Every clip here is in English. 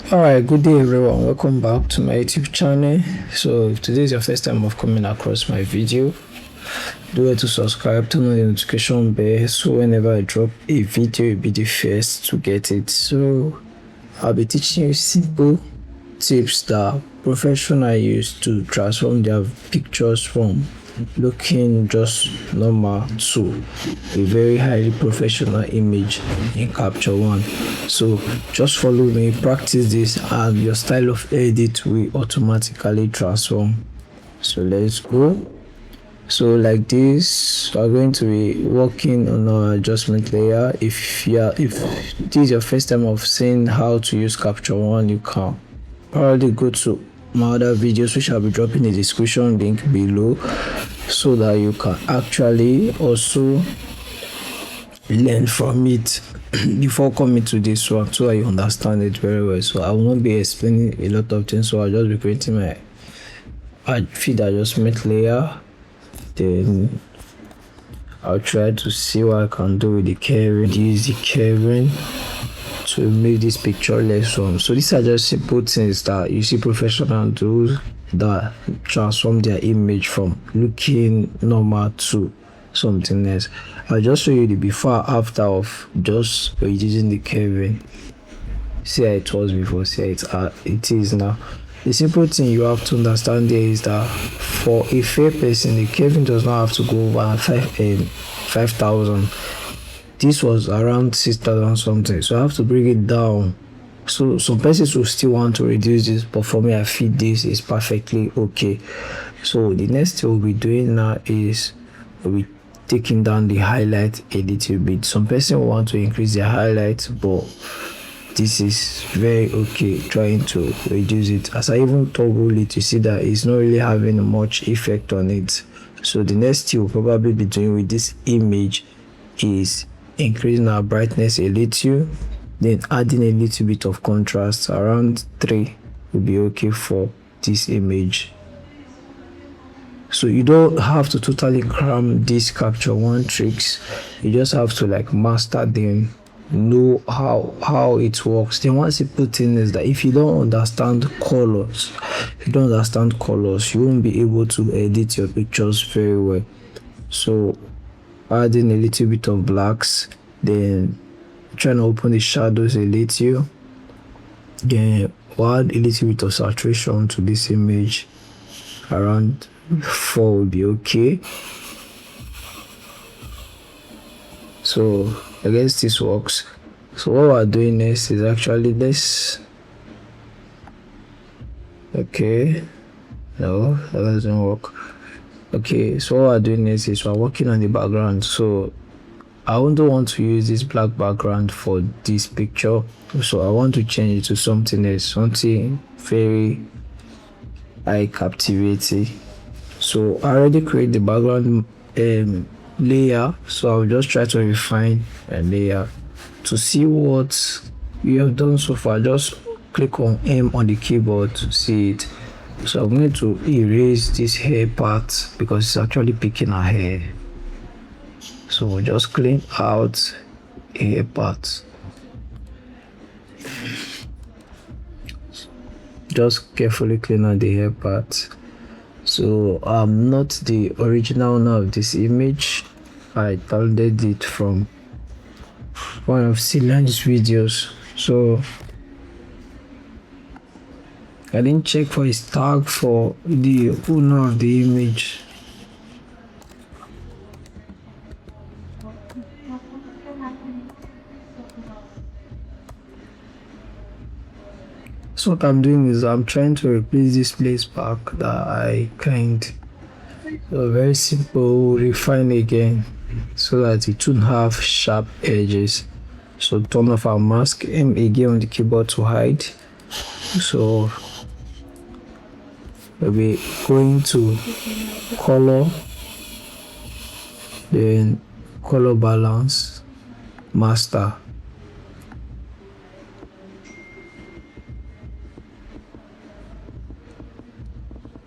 Alright, good day everyone. Welcome back to my YouTube channel. So if today is your first time of coming across my video, do it to subscribe, turn on the notification bell so whenever I drop a video you'll be the first to get it. So I'll be teaching you simple tips that professionals use to transform their pictures from looking just normal to a very highly professional image in Capture One. So just follow me, practice this, and your style of edit will automatically transform. So let's go. So like this, we're going to be working on our adjustment layer. If this is your first time of seeing how to use Capture One, you can probably go to my other videos, which I'll be dropping in the description link below, so that you can actually also learn from it before coming to this one, so that you understand it very well. So I will not be explaining a lot of things, so I'll just be creating my feed adjustment layer. Then I'll try to see what I can do with the curving. Use the curving to make this picture less warm. So these are just simple things that you see professionals do that transform their image from looking normal to something else. I'll just show you the before and after of just using the curving. See how it was before, see how it is now. The simple thing you have to understand there is that for a fair person, the curving does not have to go over 5,000. This was around 6,000 something, so I have to bring it down. So some persons will still want to reduce this, but for me I feel this is perfectly okay. So the next thing we'll be doing now is we'll be taking down the highlight a little bit. Some person will want to increase their highlight, but this is very okay trying to reduce it. As I even toggle it, you see that it's not really having much effect on it. So the next thing we'll probably be doing with this image is increasing our brightness a little, then adding a little bit of contrast. Around 3 will be okay for this image. So you don't have to totally cram this Capture One tricks, you just have to like master them, know how it works. Then one simple thing is that if you don't understand colors, you won't be able to edit your pictures very well. So adding a little bit of blacks, then trying to open the shadows a little, then add a little bit of saturation to this image. Around 4 will be okay. So I guess this works. So what we're doing next is actually this. Okay, no, that doesn't work. Okay, so what we're doing next is we're working on the background. So I don't want to use this black background for this picture, so I want to change it to something else, something very eye captivating. So I already created the background layer, so I'll just try to refine a layer. To see what you have done so far, just click on M on the keyboard to see it. So I'm going to erase this hair part because it's actually picking our hair. So we'll just clean out hair part. Just carefully clean out the hair part. So I'm not the original owner of this image. I downloaded it from one of Celan's videos. So I didn't check for his tag for the owner of the image. So what I'm doing is I'm trying to replace this place back that I kind. So very simple, refine again so that it won't have sharp edges. So turn off our mask, M again on the keyboard to hide. So we'll be going to color, then color balance, master.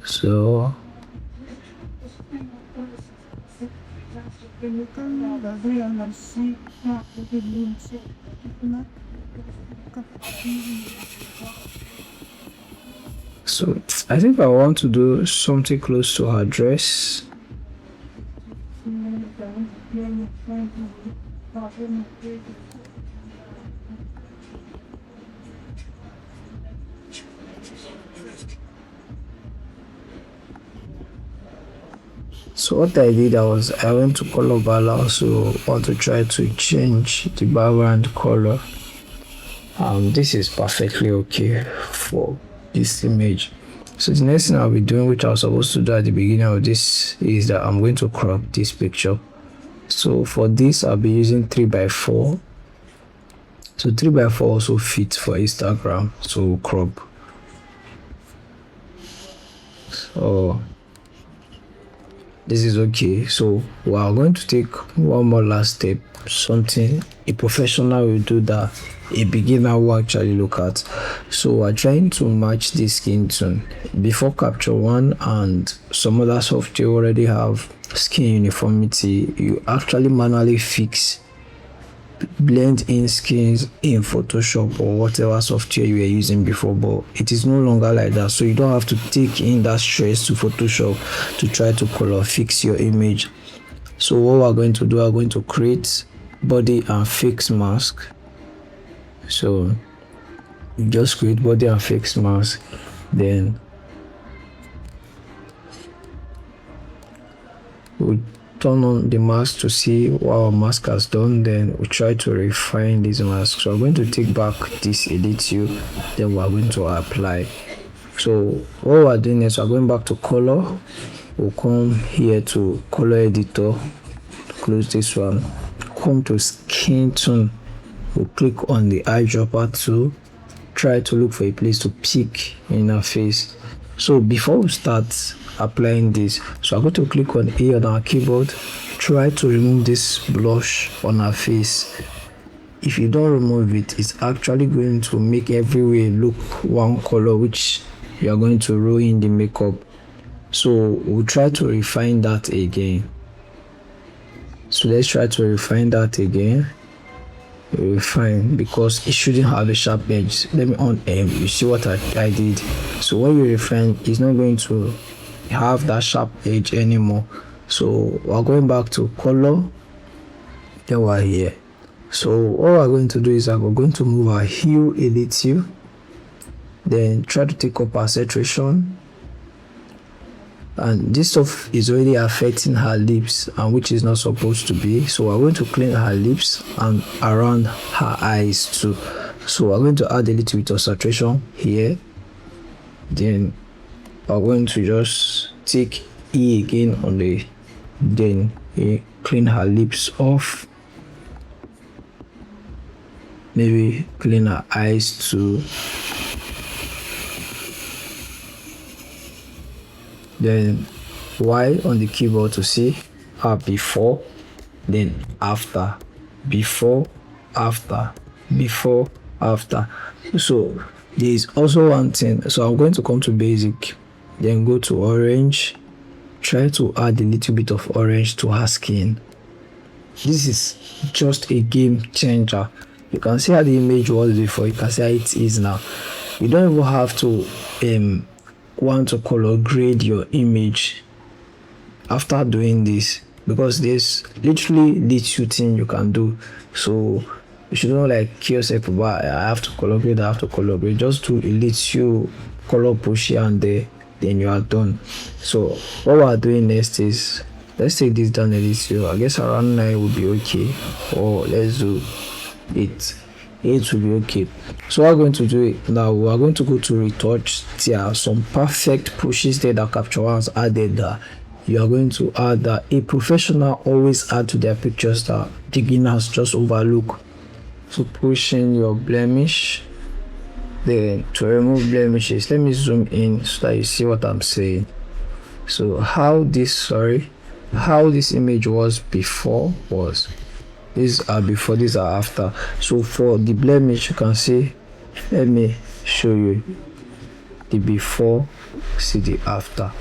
So So I think I want to do something close to her dress. So what I did, I went to color balance, so I want to try to change the background color. This is perfectly okay for this image. So the next thing I'll be doing, which I was supposed to do at the beginning of this, is that I'm going to crop this picture. So for this, I'll be using 3x4. So 3x4 also fits for Instagram, so crop. So this is okay. So we are going to take one more last step, something a professional will do that a beginner will actually look at. So we're trying to match the skin tone. Before Capture One and some other software already have skin uniformity, you actually manually fix, blend in skins in Photoshop or whatever software you were using before, but it is no longer like that. So you don't have to take in that stress to Photoshop to try to color fix your image. So what we're going to do, we're going to create body and fix mask. So you just create body and fix mask, then we turn on the mask to see what our mask has done. Then we try to refine this mask. So I'm going to take back this edit hue, then we're going to apply. So what we're doing is we're going back to color. We'll come here to color editor, close this one, come to skin tone. We'll click on the eyedropper tool, try to look for a place to pick in our face. So before we start applying this, so I'm going to click on A on our keyboard, try to remove this blush on our face. If you don't remove it, it's actually going to make everywhere look one color, which you are going to ruin the makeup. So we'll try to refine that again. So let's try to refine that again. Refine, because it shouldn't have a sharp edge. Let me on aim. You see what I did. So when you refine, it's not going to have that sharp edge anymore. So we're going back to color, then we're here. So what we're going to do is we're going to move our hue a little, then try to take up our saturation. And this stuff is already affecting her lips, and which is not supposed to be. So we're going to clean her lips and around her eyes too. So we're going to add a little bit of saturation here. Then we're going to just take E again on the, then clean her lips off. Maybe clean her eyes too. Then Y on the keyboard to see her before, then after, before, after, before, after. So there is also one thing. So I'm going to come to basic, then go to orange, try to add a little bit of orange to her skin. This is just a game changer. You can see how the image was before, you can see how it is now. You don't even have to want to color grade your image after doing this, because there's literally little thing you can do. So you should not like kill yourself about I have to color grade, just do a little color push here and there, then you are done. So what we're doing next is, let's take this down a little. I guess around 9 will be okay, or let's do 8 will be okay. So we're going to do it now. We're going to go to retouch. There are some perfect pushes there that Capture One has added that you are going to add, that a professional always add to their pictures that beginners just overlook. So pushing your blemish, then to remove blemishes, let me zoom in so that you see what I'm saying. So how this image was before was, these are before, these are after. So for the blemish, you can see, let me show you the before, see the after.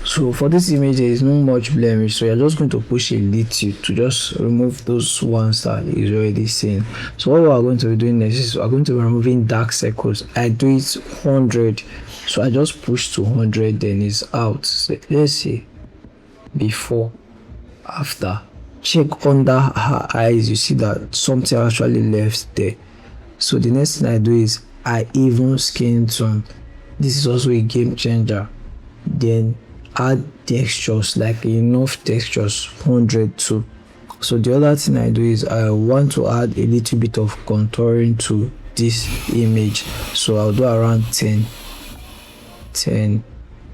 So for this image there is no much blemish, so you're just going to push a little to just remove those ones that is already seen. So what we are going to be doing next is we are going to be removing dark circles. I do it 100, so I just push to 100, then it's out. So let's see before, after. Check under her eyes, you see that something actually left there. So the next thing I do is I even skin tone. This is also a game changer. Then add textures, like enough textures, 100 too. So the other thing I do is I want to add a little bit of contouring to this image, so I'll do around 10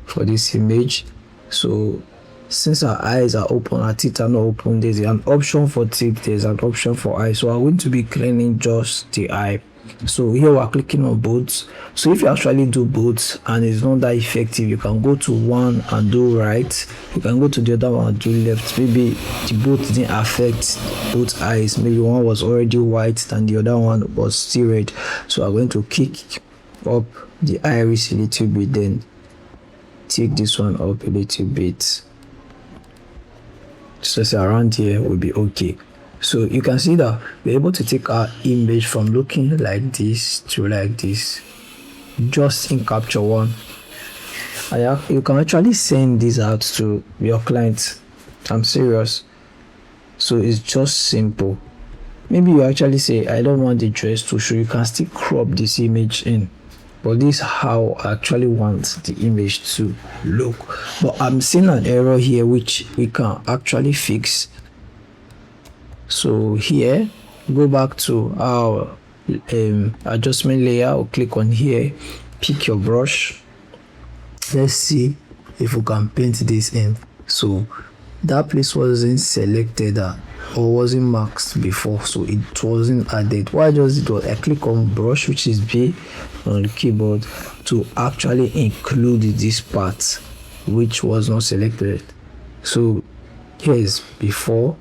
for this image. So since our eyes are open, our teeth are not open, there's an option for teeth, there's an option for eyes. So I'm going to be cleaning just the eye. So here we're clicking on both. So if you actually do both and it's not that effective, you can go to one and do right, you can go to the other one and do left. Maybe the both didn't affect both eyes, maybe one was already white and the other one was still red. So I'm going to kick up the iris a little bit, then take this one up a little bit, so say around here will be okay. So you can see that we're able to take our image from looking like this to like this just in Capture One. And you can actually send this out to your clients. I'm serious. So it's just simple. Maybe you actually say, I don't want the dress to show. You can still crop this image in, but this is how I actually want the image to look. But I'm seeing an error here which we can actually fix. So here, go back to our adjustment layer, or click on here, pick your brush. Let's see if we can paint this in. So that place wasn't selected or wasn't marked before, so it wasn't added. What I just did was I click on brush, which is B on the keyboard, to actually include this part which was not selected. So here is before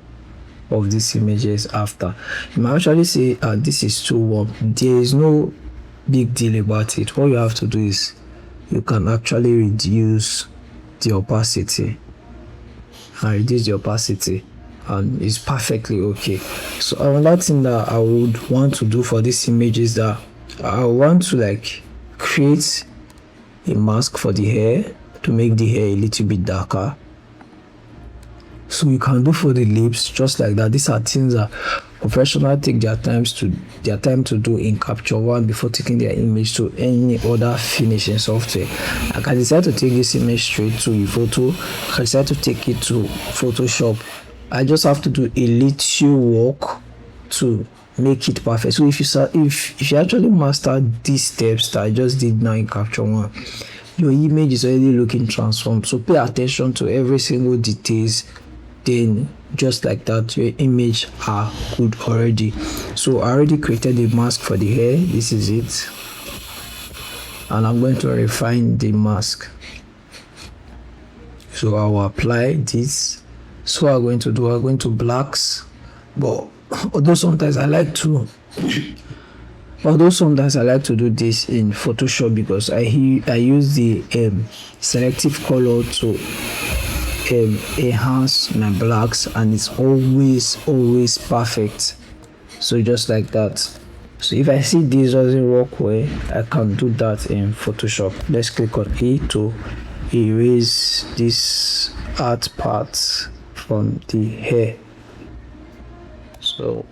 of these images after. You might actually say this is too warm. There is no big deal about it. All you have to do is you can actually reduce the opacity and it's perfectly okay. So another thing that I would want to do for this image is that I want to like create a mask for the hair to make the hair a little bit darker. So you can do for the lips just like that. These are things that professionals take their time to do in Capture One before taking their image to any other finishing software. I can decide to take this image straight to ePhoto. I can decide to take it to Photoshop. I just have to do a little work to make it perfect. So if you actually master these steps that I just did now in Capture One, your image is already looking transformed. So pay attention to every single details, then just like that your image are good already. So I already created a mask for the hair. This is it, and I'm going to refine the mask. So I will apply this. So I'm going to blacks, but although sometimes I like to do this in Photoshop because I use the selective color to enhance my blacks, and it's always perfect. So just like that. So if I see this doesn't work well, I can do that in Photoshop. Let's click on E to erase this art part from the hair. So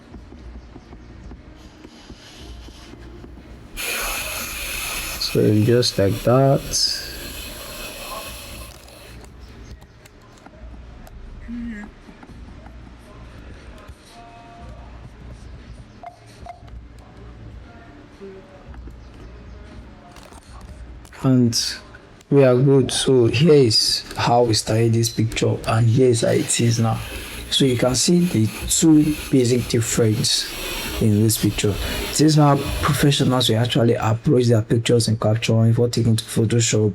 just like that. And we are good. So here is how we started this picture, and here is how it is now. So you can see the two basic difference in this picture. This is how professionals will actually approach their pictures in Capture One before taking to Photoshop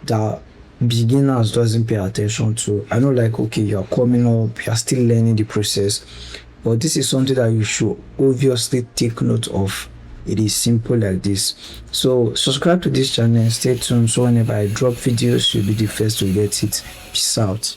that beginners doesn't pay attention to. I know, like, okay, you're coming up, you're still learning the process, but this is something that you should obviously take note of It is simple like this. So subscribe to this channel and stay tuned, so whenever I drop videos, you'll be the first to get it. Peace out.